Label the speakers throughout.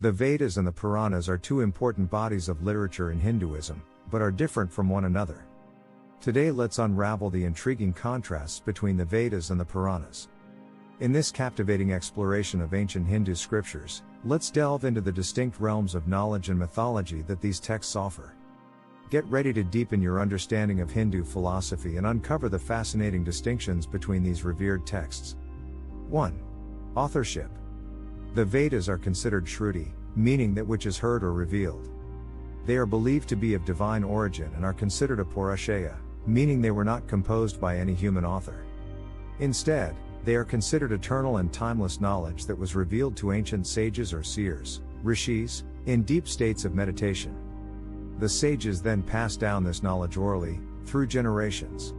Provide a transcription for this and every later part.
Speaker 1: The Vedas and the Puranas are two important bodies of literature in Hinduism, but are different from one another. Today let's unravel the intriguing contrasts between the Vedas and the Puranas. In this captivating exploration of ancient Hindu scriptures, let's delve into the distinct realms of knowledge and mythology that these texts offer. Get ready to deepen your understanding of Hindu philosophy and uncover the fascinating distinctions between these revered texts. 1. Authorship. The Vedas are considered Shruti, meaning that which is heard or revealed. They are believed to be of divine origin and are considered a Purashaya, meaning they were not composed by any human author. Instead, they are considered eternal and timeless knowledge that was revealed to ancient sages or seers, rishis, in deep states of meditation. The sages then passed down this knowledge orally, through generations.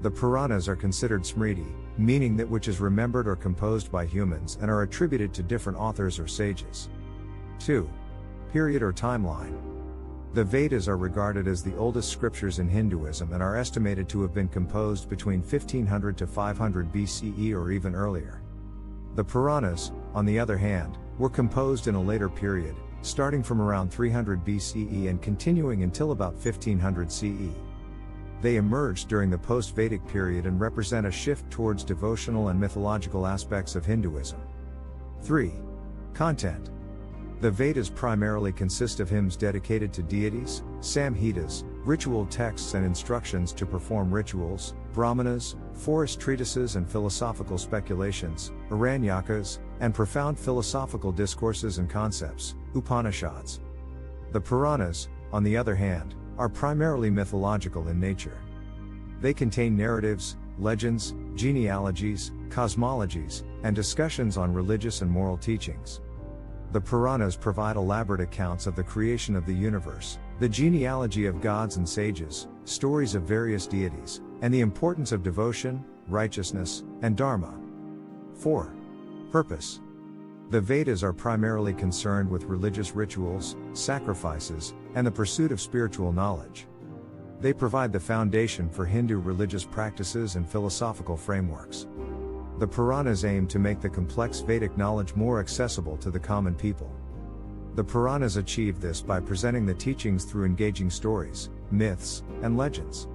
Speaker 1: The Puranas are considered smriti, meaning that which is remembered or composed by humans and are attributed to different authors or sages. 2. Period or timeline. The Vedas are regarded as the oldest scriptures in Hinduism and are estimated to have been composed between 1500 to 500 BCE or even earlier. The Puranas, on the other hand, were composed in a later period, starting from around 300 BCE and continuing until about 1500 CE. They emerged during the post-Vedic period and represent a shift towards devotional and mythological aspects of Hinduism. 3. Content. The Vedas primarily consist of hymns dedicated to deities, samhitas, ritual texts and instructions to perform rituals, brahmanas, forest treatises and philosophical speculations, aranyakas, and profound philosophical discourses and concepts, Upanishads. The Puranas, on the other hand, are primarily mythological in nature. They contain narratives, legends, genealogies, cosmologies, and discussions on religious and moral teachings. The Puranas provide elaborate accounts of the creation of the universe, the genealogy of gods and sages, stories of various deities, and the importance of devotion, righteousness, and dharma. 4. Purpose. The Vedas are primarily concerned with religious rituals, sacrifices, and the pursuit of spiritual knowledge. They provide the foundation for Hindu religious practices and philosophical frameworks. The Puranas aim to make the complex Vedic knowledge more accessible to the common people. The Puranas achieve this by presenting the teachings through engaging stories, myths, and legends.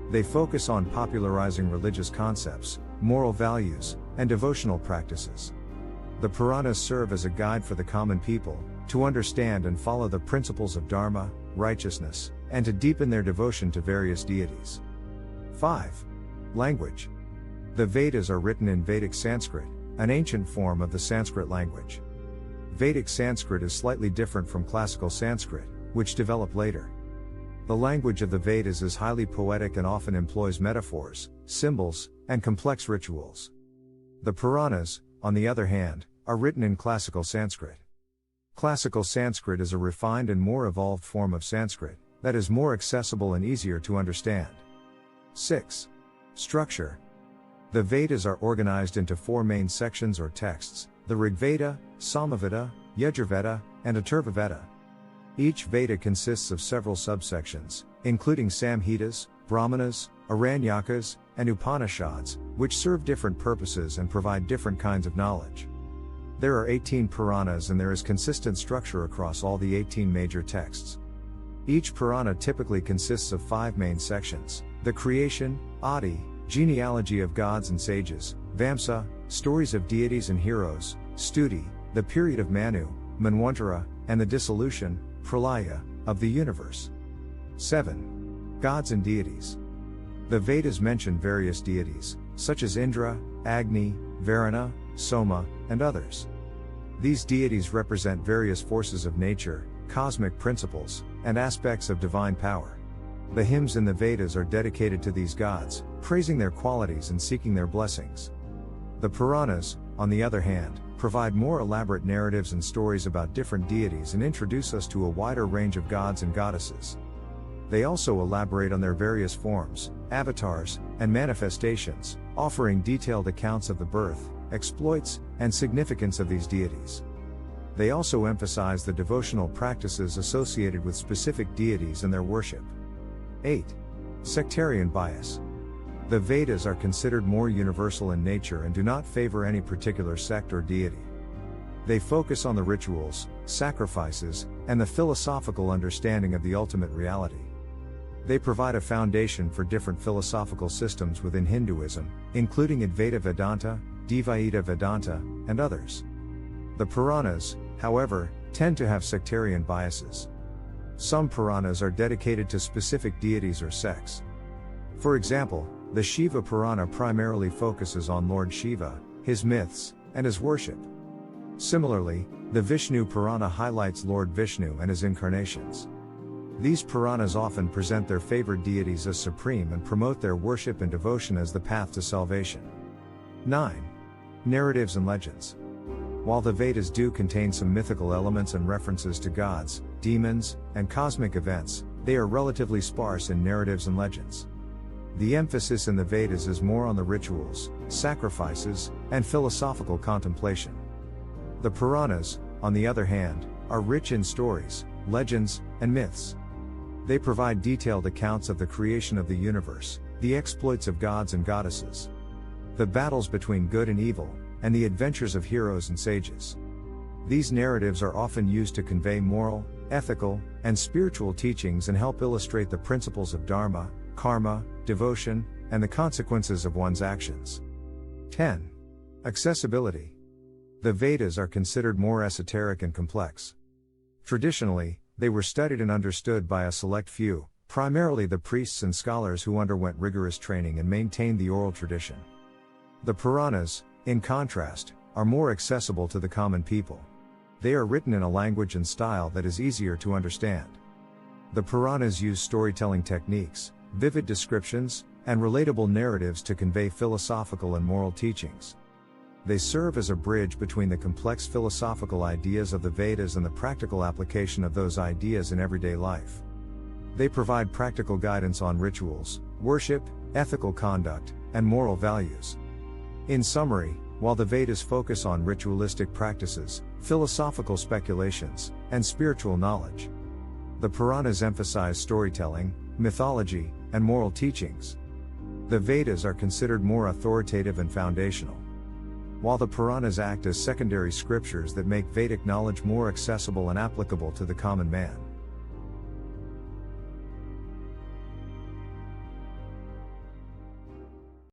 Speaker 1: They focus on popularizing religious concepts, moral values, and devotional practices. The Puranas serve as a guide for the common people, to understand and follow the principles of dharma, righteousness, and to deepen their devotion to various deities. 5. Language. The Vedas are written in Vedic Sanskrit, an ancient form of the Sanskrit language. Vedic Sanskrit is slightly different from classical Sanskrit, which developed later. The language of the Vedas is highly poetic and often employs metaphors, symbols, and complex rituals. The Puranas, on the other hand, are written in classical Sanskrit. Classical Sanskrit is a refined and more evolved form of Sanskrit, that is more accessible and easier to understand. 6. Structure. The Vedas are organized into 4 main sections or texts, the Rigveda, Samaveda, Yajurveda, and Atharvaveda. Each Veda consists of several subsections, including Samhitas, Brahmanas, Aranyakas, and Upanishads, which serve different purposes and provide different kinds of knowledge. There are 18 Puranas and there is consistent structure across all the 18 major texts. Each Purana typically consists of 5 main sections: the creation, Adi, genealogy of gods and sages, Vamsa, stories of deities and heroes, Stuti, the period of Manu, Manvantara, and the dissolution, Pralaya, of the universe. 7. Gods and deities. The Vedas mention various deities, such as Indra, Agni, Varuna, Soma, and others. These deities represent various forces of nature, cosmic principles, and aspects of divine power. The hymns in the Vedas are dedicated to these gods, praising their qualities and seeking their blessings. The Puranas, on the other hand, provide more elaborate narratives and stories about different deities and introduce us to a wider range of gods and goddesses. They also elaborate on their various forms, avatars, and manifestations, offering detailed accounts of the birth, exploits, and significance of these deities. They also emphasize the devotional practices associated with specific deities and their worship. 8. Sectarian bias. The Vedas are considered more universal in nature and do not favor any particular sect or deity. They focus on the rituals, sacrifices, and the philosophical understanding of the ultimate reality. They provide a foundation for different philosophical systems within Hinduism, including Advaita Vedanta, Dvaita Vedanta, and others. The Puranas, however, tend to have sectarian biases. Some Puranas are dedicated to specific deities or sects. For example, the Shiva Purana primarily focuses on Lord Shiva, his myths, and his worship. Similarly, the Vishnu Purana highlights Lord Vishnu and his incarnations. These Puranas often present their favored deities as supreme and promote their worship and devotion as the path to salvation. 9. Narratives and legends. While the Vedas do contain some mythical elements and references to gods, demons, and cosmic events, they are relatively sparse in narratives and legends. The emphasis in the Vedas is more on the rituals, sacrifices, and philosophical contemplation. The Puranas, on the other hand, are rich in stories, legends, and myths. They provide detailed accounts of the creation of the universe, the exploits of gods and goddesses, the battles between good and evil, and the adventures of heroes and sages. These narratives are often used to convey moral, ethical, and spiritual teachings and help illustrate the principles of dharma, karma, devotion, and the consequences of one's actions. 10. Accessibility. The Vedas are considered more esoteric and complex. Traditionally, they were studied and understood by a select few, primarily the priests and scholars who underwent rigorous training and maintained the oral tradition. The Puranas, in contrast, are more accessible to the common people. They are written in a language and style that is easier to understand. The Puranas use storytelling techniques, vivid descriptions, and relatable narratives to convey philosophical and moral teachings. They serve as a bridge between the complex philosophical ideas of the Vedas and the practical application of those ideas in everyday life. They provide practical guidance on rituals, worship, ethical conduct, and moral values. In summary, while the Vedas focus on ritualistic practices, philosophical speculations, and spiritual knowledge, the Puranas emphasize storytelling, mythology, and moral teachings. The Vedas are considered more authoritative and foundational, while the Puranas act as secondary scriptures that make Vedic knowledge more accessible and applicable to the common man.